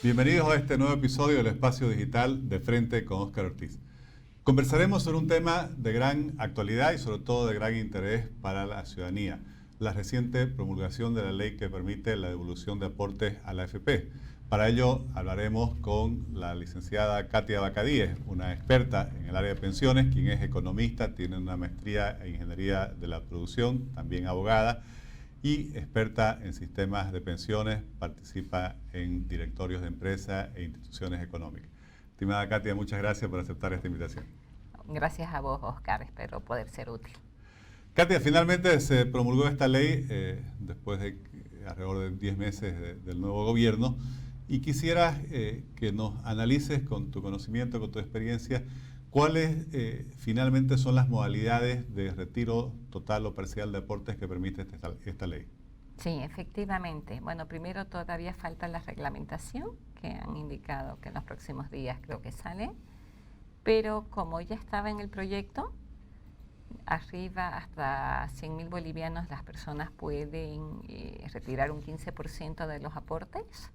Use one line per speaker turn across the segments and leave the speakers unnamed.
Bienvenidos a este nuevo episodio del Espacio Digital de Frente con Óscar Ortiz. Conversaremos sobre un tema de gran actualidad y sobre todo de gran interés para la ciudadanía, la reciente promulgación de la ley que permite la devolución de aportes a la AFP. Para ello hablaremos con la licenciada Katia Bacadíez, una experta en el área de pensiones, quien es economista, tiene una maestría en ingeniería de la producción, también abogada, y experta en sistemas de pensiones, participa en directorios de empresas e instituciones económicas. Estimada Katia, muchas gracias por aceptar esta invitación.
Gracias a vos, Oscar, espero poder ser útil.
Katia, finalmente se promulgó esta ley después de alrededor de 10 meses del nuevo gobierno y quisiera que nos analices con tu conocimiento, con tu experiencia, ¿cuáles finalmente son las modalidades de retiro total o parcial de aportes que permite esta ley?
Sí, efectivamente. Bueno, primero todavía falta la reglamentación, que han indicado que en los próximos días creo que sale, pero como ya estaba en el proyecto, arriba hasta 100.000 bolivianos las personas pueden retirar un 15% de los aportes.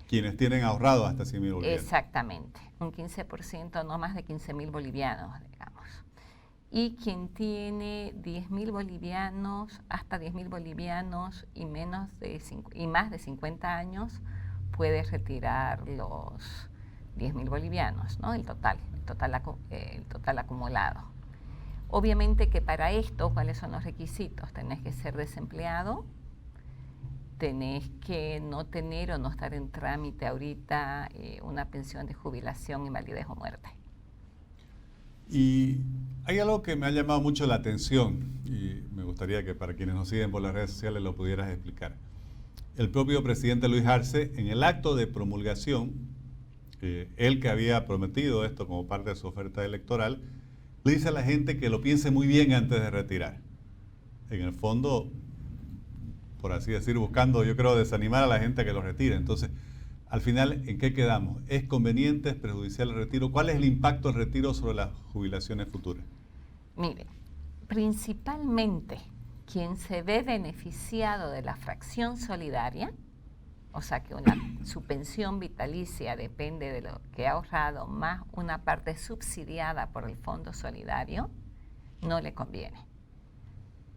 Quienes tienen ahorrado hasta 100.000 bolivianos.
Exactamente, un 15%, no más de 15.000 bolivianos, digamos. Y quien tiene 10.000 bolivianos, hasta 10.000 bolivianos y más de 50 años, puede retirar los 10.000 bolivianos, ¿no? El total acumulado. Obviamente que para esto, ¿cuáles son los requisitos? Tenés que ser desempleado, tenés que no tener o no estar en trámite ahorita una pensión de jubilación, invalidez o muerte.
Y hay algo que me ha llamado mucho la atención y me gustaría que para quienes nos siguen por las redes sociales lo pudieras explicar. El propio presidente Luis Arce, en el acto de promulgación, él que había prometido esto como parte de su oferta electoral, le dice a la gente que lo piense muy bien antes de retirar. En el fondo, por así decir, buscando, yo creo, desanimar a la gente a que lo retire. Entonces, al final, ¿en qué quedamos? ¿Es conveniente, es perjudicial el retiro? ¿Cuál es el impacto del retiro sobre las jubilaciones futuras?
Mire, principalmente quien se ve beneficiado de la fracción solidaria, o sea que su pensión vitalicia depende de lo que ha ahorrado más una parte subsidiada por el Fondo Solidario, no le conviene.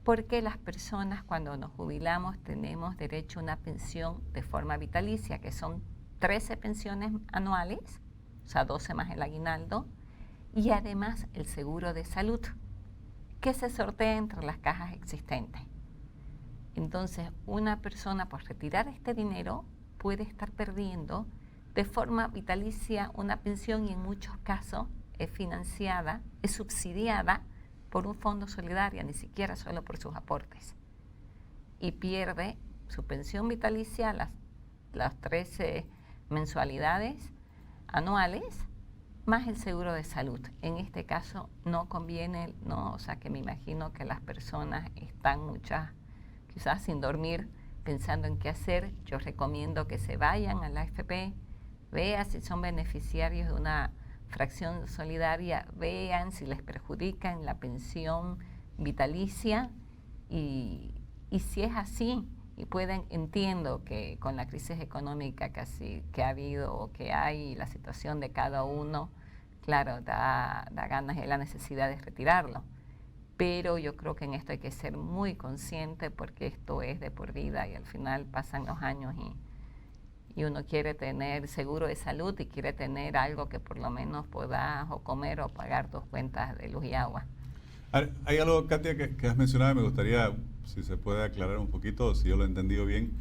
Porque las personas cuando nos jubilamos tenemos derecho a una pensión de forma vitalicia, que son 13 pensiones anuales, o sea 12 más el aguinaldo, y además el seguro de salud, que se sortea entre las cajas existentes. Entonces, una persona por retirar este dinero puede estar perdiendo de forma vitalicia una pensión y en muchos casos es financiada, es subsidiada por un fondo solidario, ni siquiera solo por sus aportes. Y pierde su pensión vitalicia, las 13 mensualidades anuales, más el seguro de salud. En este caso no conviene, no, o sea que me imagino que las personas están muchas quizás sin dormir, pensando en qué hacer. Yo recomiendo que se vayan a la AFP, vean si son beneficiarios de una fracción solidaria, vean si les perjudica en la pensión vitalicia y si es así, y entiendo que con la crisis económica que ha habido o que hay, la situación de cada uno, claro, da ganas y la necesidad de retirarlo. Pero yo creo que en esto hay que ser muy consciente porque esto es de por vida y al final pasan los años y uno quiere tener seguro de salud y quiere tener algo que por lo menos puedas o comer o pagar tus cuentas de luz y agua.
Hay algo, Katia, que has mencionado y me gustaría, si se puede aclarar un poquito, si yo lo he entendido bien.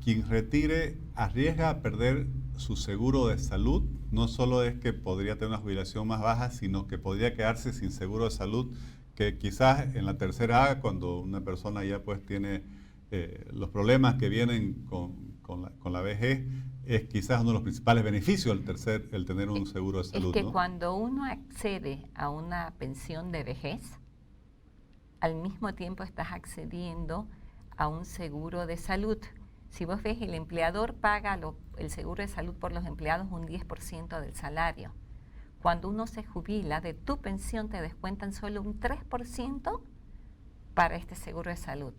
Quien retire arriesga a perder su seguro de salud. No solo es que podría tener una jubilación más baja, sino que podría quedarse sin seguro de salud, que quizás en la tercera A, cuando una persona ya pues tiene los problemas que vienen con la vejez, es quizás uno de los principales beneficios el tener un seguro de salud.
Es que
¿no?
Cuando uno accede a una pensión de vejez, al mismo tiempo estás accediendo a un seguro de salud. Si vos ves, el empleador paga el seguro de salud por los empleados un 10% del salario. Cuando uno se jubila, de tu pensión te descuentan solo un 3% para este seguro de salud.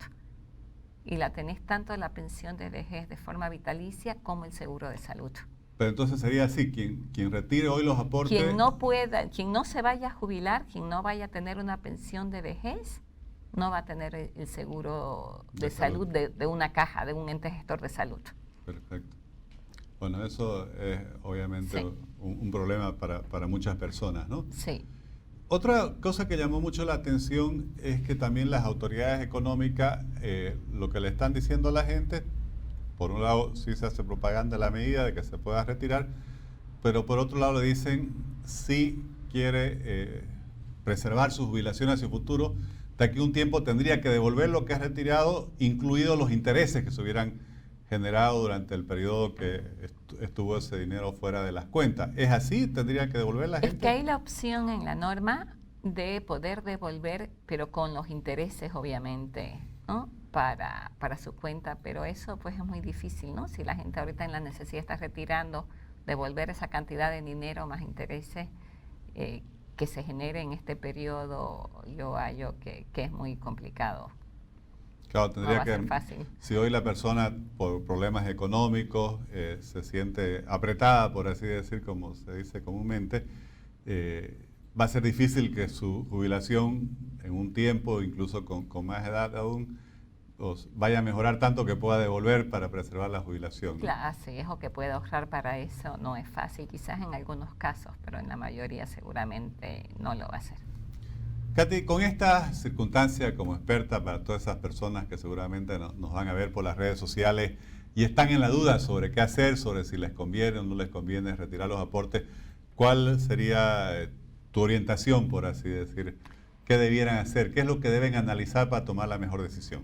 y la tenés tanto la pensión de vejez de forma vitalicia como el seguro de salud.
Pero entonces sería así, quien retire hoy los aportes...
Quien no se vaya a jubilar, quien no vaya a tener una pensión de vejez, no va a tener el seguro de salud de una caja, de un ente gestor de salud.
Perfecto. Bueno, eso es obviamente
Sí.
un problema para muchas personas, ¿no?
Sí.
Otra cosa que llamó mucho la atención es que también las autoridades económicas lo que le están diciendo a la gente, por un lado sí se hace propaganda de la medida de que se pueda retirar, pero por otro lado le dicen si quiere preservar su jubilación hacia el futuro, de aquí a un tiempo tendría que devolver lo que ha retirado, incluidos los intereses que se hubieran generado durante el periodo que estuvo ese dinero fuera de las cuentas. ¿Es así? ¿Tendría que devolver la gente?
Es que hay la opción en la norma de poder devolver, pero con los intereses, obviamente, ¿no? Para su cuenta, pero eso pues es muy difícil, ¿no? Si la gente ahorita en la necesidad está retirando, devolver esa cantidad de dinero más intereses que se genere en este periodo, yo hallo que es muy complicado.
Claro,
No
tendría
va a ser
que,
fácil.
si hoy la persona por problemas económicos se siente apretada, por así decir, como se dice comúnmente, va a ser difícil que su jubilación en un tiempo, incluso con más edad aún, vaya a mejorar tanto que pueda devolver para preservar la jubilación, ¿no?
Claro, así es, o que pueda ahorrar para eso no es fácil, quizás en algunos casos, pero en la mayoría seguramente no lo va a hacer.
Katy, con esta circunstancia como experta para todas esas personas que seguramente nos van a ver por las redes sociales y están en la duda sobre qué hacer, sobre si les conviene o no les conviene retirar los aportes, ¿cuál sería tu orientación, por así decir? ¿Qué debieran hacer? ¿Qué es lo que deben analizar para tomar la mejor decisión?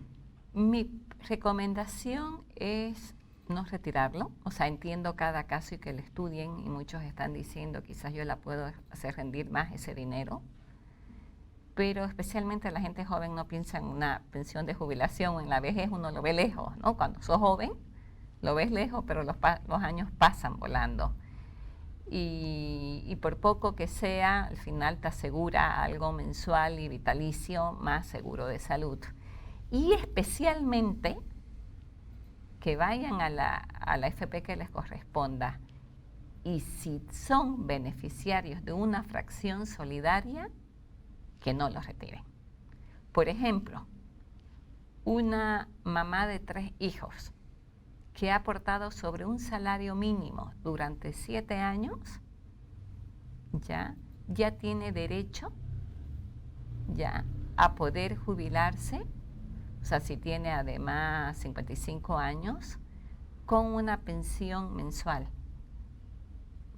Mi recomendación es no retirarlo, o sea, entiendo cada caso y que lo estudien y muchos están diciendo quizás yo la puedo hacer rendir más ese dinero, pero especialmente la gente joven no piensa en una pensión de jubilación o en la vejez, uno lo ve lejos, ¿no? Cuando sos joven lo ves lejos, pero los años pasan volando. Y por poco que sea, al final te asegura algo mensual y vitalicio más seguro de salud. Y especialmente que vayan a la FP que les corresponda. Y si son beneficiarios de una fracción solidaria, que no los retiren. Por ejemplo, una mamá de 3 hijos que ha aportado sobre un salario mínimo durante 7 años, ya tiene derecho a poder jubilarse, o sea, si tiene además 55 años, con una pensión mensual,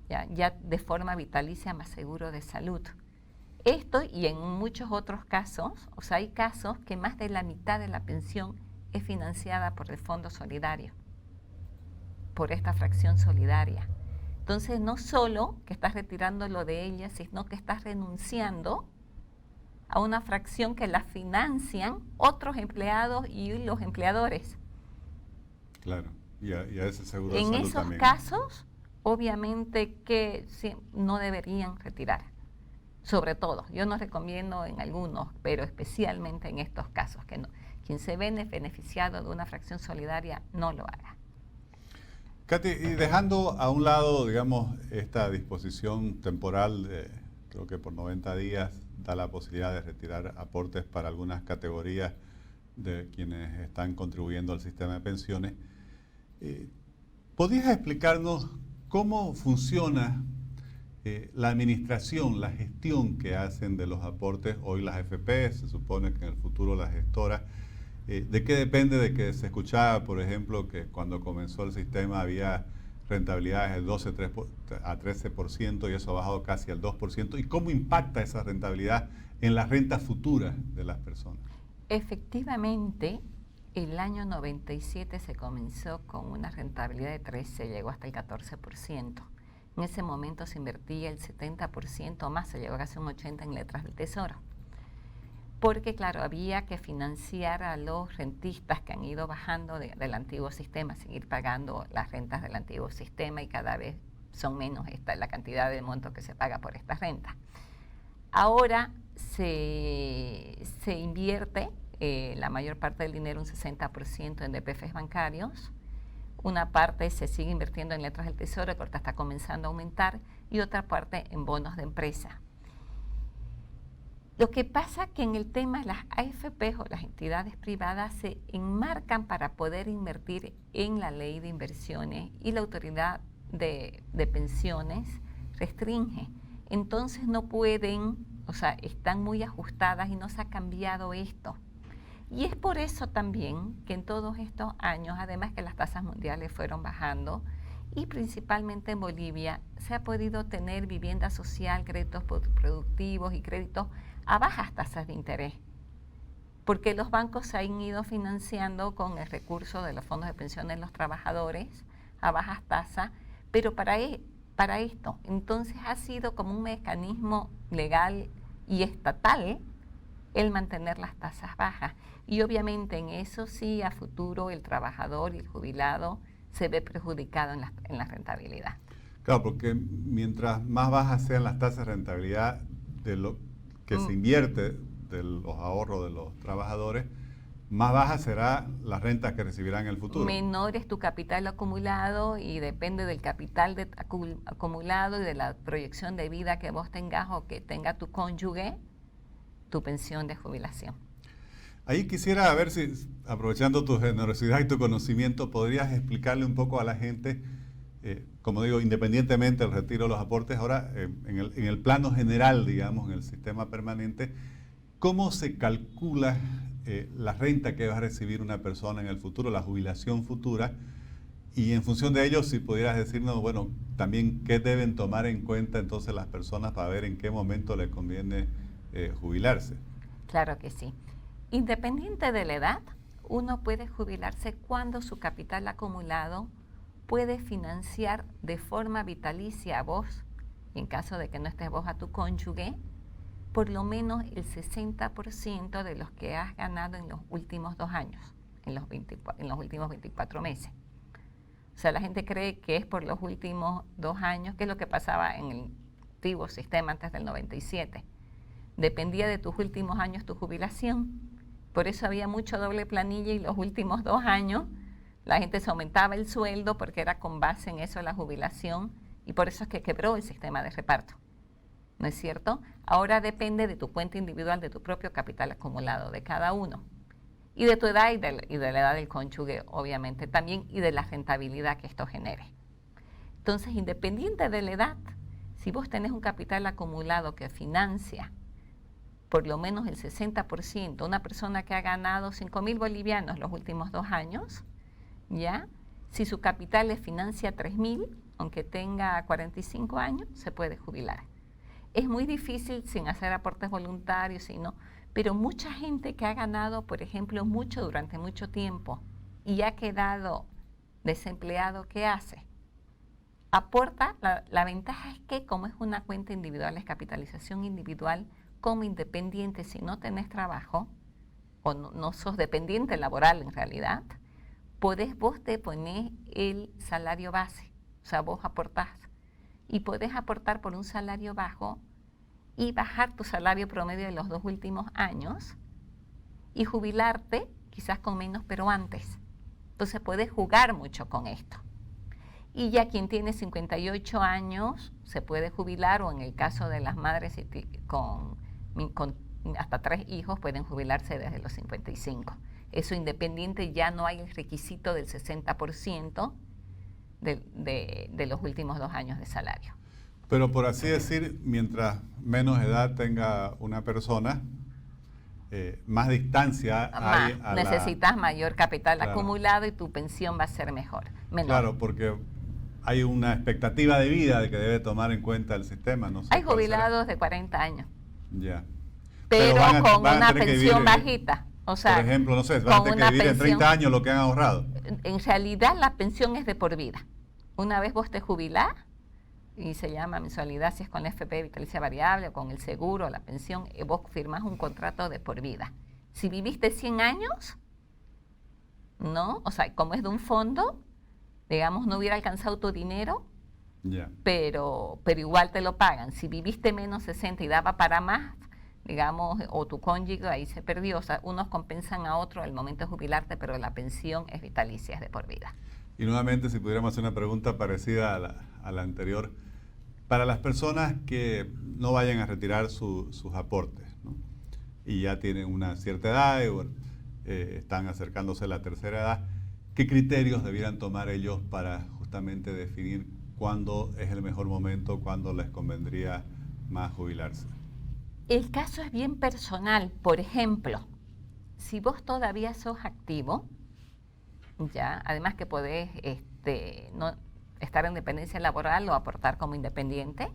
ya de forma vitalicia más seguro de salud. Esto y en muchos otros casos, o sea, hay casos que más de la mitad de la pensión es financiada por el Fondo Solidario, por esta fracción solidaria. Entonces, no solo que estás retirando lo de ella, sino que estás renunciando a una fracción que la financian otros empleados y los empleadores.
Claro, y a ese seguro de
En
salud
esos
también.
casos, obviamente que no deberían retirar. Sobre todo, yo no recomiendo en algunos, pero especialmente en estos casos, que no, quien se ve beneficiado de una fracción solidaria no lo haga.
Katy, y dejando a un lado, digamos, esta disposición temporal, creo que por 90 días da la posibilidad de retirar aportes para algunas categorías de quienes están contribuyendo al sistema de pensiones, ¿podrías explicarnos cómo funciona la administración, la gestión que hacen de los aportes? Hoy las AFP, se supone que en el futuro las gestoras. ¿De qué depende de que se escuchaba, por ejemplo, que cuando comenzó el sistema había rentabilidades del 12 a 13% y eso ha bajado casi al 2%? ¿Y cómo impacta esa rentabilidad en las rentas futuras de las personas?
Efectivamente, el año 97 se comenzó con una rentabilidad de 13, llegó hasta el 14%. En ese momento se invertía el 70% más, se llegó casi un 80% en letras del tesoro. Porque, claro, había que financiar a los rentistas que han ido bajando del antiguo sistema, seguir pagando las rentas del antiguo sistema y cada vez son menos la cantidad de monto que se paga por estas rentas. Ahora se invierte la mayor parte del dinero, un 60% en DPFs bancarios. Una parte se sigue invirtiendo en letras del tesoro, que ahorita está comenzando a aumentar, y otra parte en bonos de empresa. Lo que pasa que en el tema de las AFPs o las entidades privadas se enmarcan para poder invertir en la ley de inversiones y la autoridad de pensiones restringe. Entonces no pueden, o sea, están muy ajustadas y no se ha cambiado esto. Y es por eso también que en todos estos años, además que las tasas mundiales fueron bajando, y principalmente en Bolivia, se ha podido tener vivienda social, créditos productivos y créditos a bajas tasas de interés, porque los bancos se han ido financiando con el recurso de los fondos de pensiones de los trabajadores a bajas tasas, pero para esto, entonces ha sido como un mecanismo legal y estatal el mantener las tasas bajas. Y obviamente en eso sí, a futuro el trabajador y el jubilado se ve perjudicado en la rentabilidad.
Claro, porque mientras más bajas sean las tasas de rentabilidad de lo que se invierte de los ahorros de los trabajadores, más baja será la renta que recibirán en el futuro.
Menor es tu capital acumulado y depende del capital acumulado y de la proyección de vida que vos tengas o que tenga tu cónyuge, tu pensión de jubilación.
Ahí quisiera ver si, aprovechando tu generosidad y tu conocimiento, podrías explicarle un poco a la gente, como digo, independientemente del retiro de los aportes, ahora en el plano general, digamos, en el sistema permanente, ¿cómo se calcula la renta que va a recibir una persona en el futuro, la jubilación futura? Y en función de ello, si pudieras decirnos, bueno, también qué deben tomar en cuenta entonces las personas para ver en qué momento les conviene jubilarse.
Claro que sí. Independiente de la edad, uno puede jubilarse cuando su capital acumulado puede financiar de forma vitalicia a vos, y en caso de que no estés vos, a tu cónyuge, por lo menos el 60% de los que has ganado en los últimos 2 años, en los últimos 24 meses. O sea, la gente cree que es por los últimos 2 años, que es lo que pasaba en el antiguo sistema antes del 97. Dependía de tus últimos años tu jubilación. Por eso había mucho doble planilla y los últimos 2 años la gente se aumentaba el sueldo porque era con base en eso la jubilación y por eso es que quebró el sistema de reparto. ¿No es cierto? Ahora depende de tu cuenta individual, de tu propio capital acumulado, de cada uno. Y de tu edad y de la edad del cónyuge, obviamente, también, y de la rentabilidad que esto genere. Entonces, independiente de la edad, si vos tenés un capital acumulado que financia por lo menos el 60%, una persona que ha ganado 5.000 bolivianos los últimos 2 años, ¿ya? Si su capital le financia 3.000, aunque tenga 45 años, se puede jubilar. Es muy difícil sin hacer aportes voluntarios, pero mucha gente que ha ganado, por ejemplo, mucho durante mucho tiempo y ha quedado desempleado, ¿qué hace? Aporta, la ventaja es que como es una cuenta individual, es capitalización individual, como independiente, si no tenés trabajo o no sos dependiente laboral en realidad, vos te ponés el salario base, o sea, vos aportás y podés aportar por un salario bajo y bajar tu salario promedio de los 2 últimos años y jubilarte quizás con menos, pero antes. Entonces podés jugar mucho con esto. Y ya quien tiene 58 años se puede jubilar, o en el caso de las madres con hasta 3 hijos pueden jubilarse desde los 55. Eso independiente, ya no hay el requisito del 60% de los últimos 2 años de salario.
Pero por así decir, mientras menos edad tenga una persona, más distancia hay a
necesitas mayor capital acumulado y tu pensión va a ser menor.
Claro, porque hay una expectativa de vida de que debe tomar en cuenta el sistema. No sé,
hay jubilados de 40 años.
Ya.
Pero con una pensión bajita. O sea,
por ejemplo, no sé, van a tener que vivir en 30 años lo que han ahorrado.
En realidad la pensión es de por vida. Una vez vos te jubilás, y se llama mensualidad, si es con la FP vitalicia variable o con el seguro, la pensión, vos firmás un contrato de por vida. Si viviste 100 años, ¿no? O sea, como es de un fondo, digamos, no hubiera alcanzado tu dinero, pero igual te lo pagan. Si viviste menos 60 y daba para más, digamos, o tu cónyuge, ahí se perdió. O sea, unos compensan a otros al momento de jubilarte, pero la pensión es vitalicia, es de por vida.
Y nuevamente, si pudiéramos hacer una pregunta parecida a la anterior, para las personas que no vayan a retirar sus aportes, ¿no? Y ya tienen una cierta edad, están acercándose a la tercera edad, ¿qué criterios debieran tomar ellos para justamente definir cuándo es el mejor momento, cuándo les convendría más jubilarse?
El caso es bien personal. Por ejemplo, si vos todavía sos activo, ya, además que podés no, estar en dependencia laboral o aportar como independiente,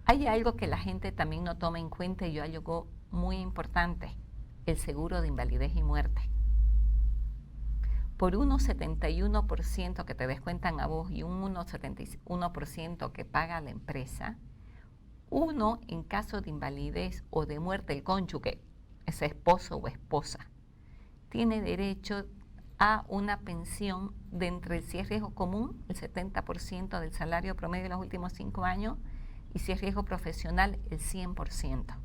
hay algo que la gente también no toma en cuenta y yo algo muy importante, el seguro de invalidez y muerte. Por 1,71% que te descuentan a vos y un 1,71% que paga la empresa, uno, en caso de invalidez o de muerte, el cónyuge, ese esposo o esposa, tiene derecho a una pensión de entre, si es riesgo común, el 70% del salario promedio de los últimos 5 años, y si es riesgo profesional, el 100%.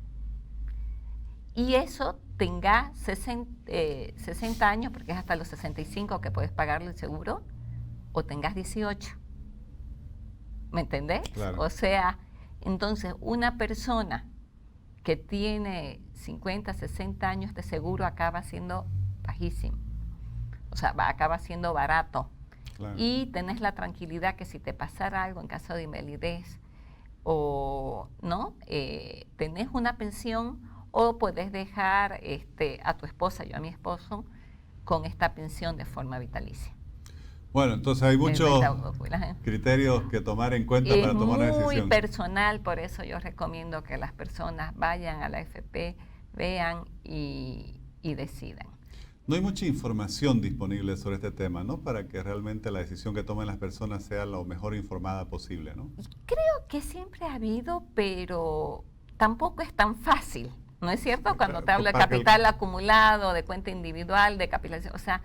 Y eso tenga 60 años, porque es hasta los 65 que puedes pagarle el seguro, o tengas 18. ¿Me entendés?
Claro.
O sea, entonces una persona que tiene 50, 60 años de seguro acaba siendo bajísimo. O sea, acaba siendo barato.
Claro.
Y tenés la tranquilidad que si te pasara algo en caso de invalidez o no, tenés una pensión o podés dejar a tu esposa, yo a mi esposo, con esta pensión de forma vitalicia.
Bueno, entonces hay muchos criterios que tomar en cuenta para tomar una decisión.
Es muy personal, por eso yo recomiendo que las personas vayan a la AFP, vean y decidan.
No hay mucha información disponible sobre este tema, ¿no? Para que realmente la decisión que tomen las personas sea lo mejor informada posible, ¿no?
Creo que siempre ha habido, pero tampoco es tan fácil, ¿no es cierto? Cuando te hablo de capital acumulado, de cuenta individual, de capitalización, o sea,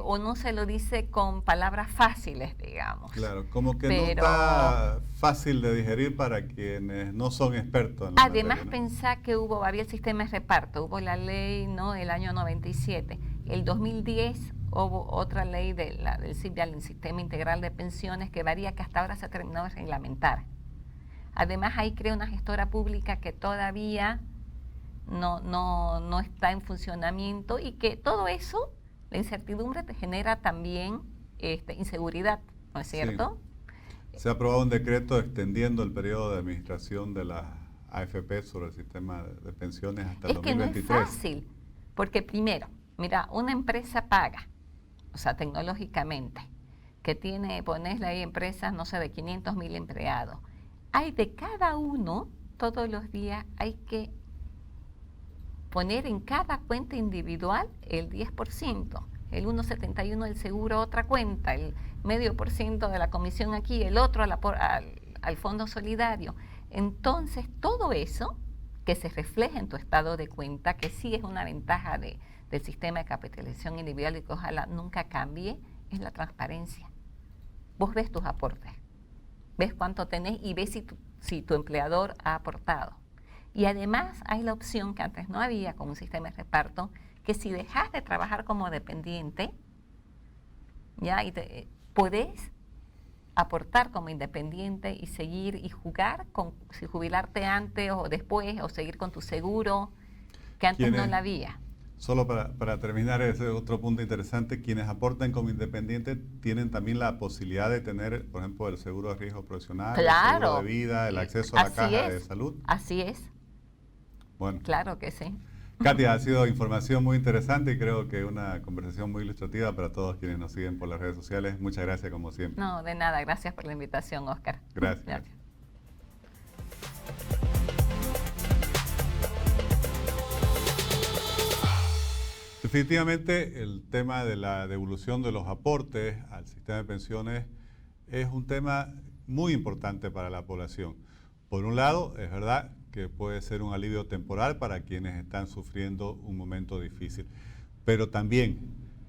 o no se lo dice con palabras fáciles, digamos.
Claro, como que no está fácil de digerir para quienes no son expertos en la
además,
materia, ¿no?
Pensá que había el sistema de reparto, hubo la ley, ¿no?, del año 97. El 2010 hubo otra ley del CIPIAL, el Sistema Integral de Pensiones, que varía, que hasta ahora se ha terminado de reglamentar. Además, ahí crea una gestora pública que todavía no está en funcionamiento y que todo eso, la incertidumbre te genera también inseguridad, ¿no es cierto?
Sí. Se ha aprobado un decreto extendiendo el periodo de administración de la AFP sobre el sistema de pensiones hasta el 2023.
Que no es fácil, porque primero, mira, una empresa paga, o sea, tecnológicamente, que ponés ahí empresas, no sé, de 500.000 empleados. Hay de cada uno, todos los días, hay que poner en cada cuenta individual el 10%, el 1,71% del seguro otra cuenta, el 0,5% de la comisión aquí, el otro al fondo solidario. Entonces, todo eso que se refleja en tu estado de cuenta, que sí es una ventaja del sistema de capitalización individual y que ojalá nunca cambie, es la transparencia. Vos ves tus aportes, ves cuánto tenés y ves si tu empleador ha aportado. Y además hay la opción que antes no había con un sistema de reparto, que si dejas de trabajar como dependiente, ya podés aportar como independiente y seguir y jugar si jubilarte antes o después, o seguir con tu seguro, que antes no la había.
Solo para terminar, ese otro punto interesante, quienes aportan como independientes tienen también la posibilidad de tener, por ejemplo, el seguro de riesgo profesional,
claro,
el seguro de vida, el acceso a la caja de salud.
Así es.
Bueno.
Claro que sí.
Katia, ha sido información muy interesante y creo que una conversación muy ilustrativa para todos quienes nos siguen por las redes sociales. Muchas gracias, como siempre.
No, de nada. Gracias por la invitación, Oscar.
Gracias. Definitivamente el tema de la devolución de los aportes al sistema de pensiones es un tema muy importante para la población. Por un lado, es verdad que puede ser un alivio temporal para quienes están sufriendo un momento difícil, pero también,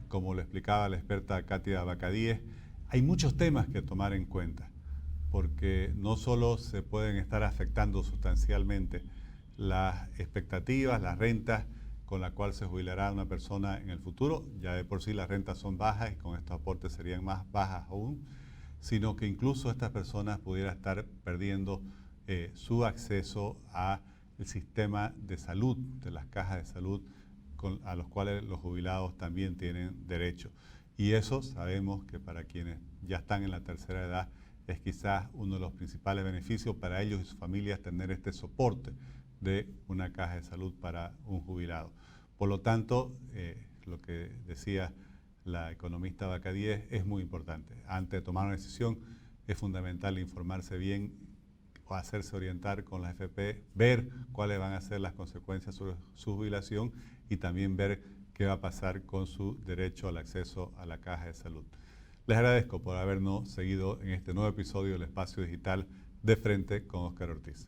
como lo explicaba la experta Katia Bacadíes, hay muchos temas que tomar en cuenta, porque no solo se pueden estar afectando sustancialmente las expectativas, las rentas con la cual se jubilará una persona en el futuro. Ya de por sí las rentas son bajas y con estos aportes serían más bajas aún, sino que incluso estas personas pudieran estar perdiendo su acceso al sistema de salud, de las cajas de salud a los cuales los jubilados también tienen derecho. Y eso sabemos que para quienes ya están en la tercera edad es quizás uno de los principales beneficios para ellos y sus familias, tener este soporte de una caja de salud para un jubilado. Por lo tanto, lo que decía la economista Vaca 10 es muy importante. Antes de tomar una decisión es fundamental informarse bien o hacerse orientar con la AFP, ver cuáles van a ser las consecuencias sobre su jubilación y también ver qué va a pasar con su derecho al acceso a la caja de salud. Les agradezco por habernos seguido en este nuevo episodio del Espacio Digital de Frente con Óscar Ortiz.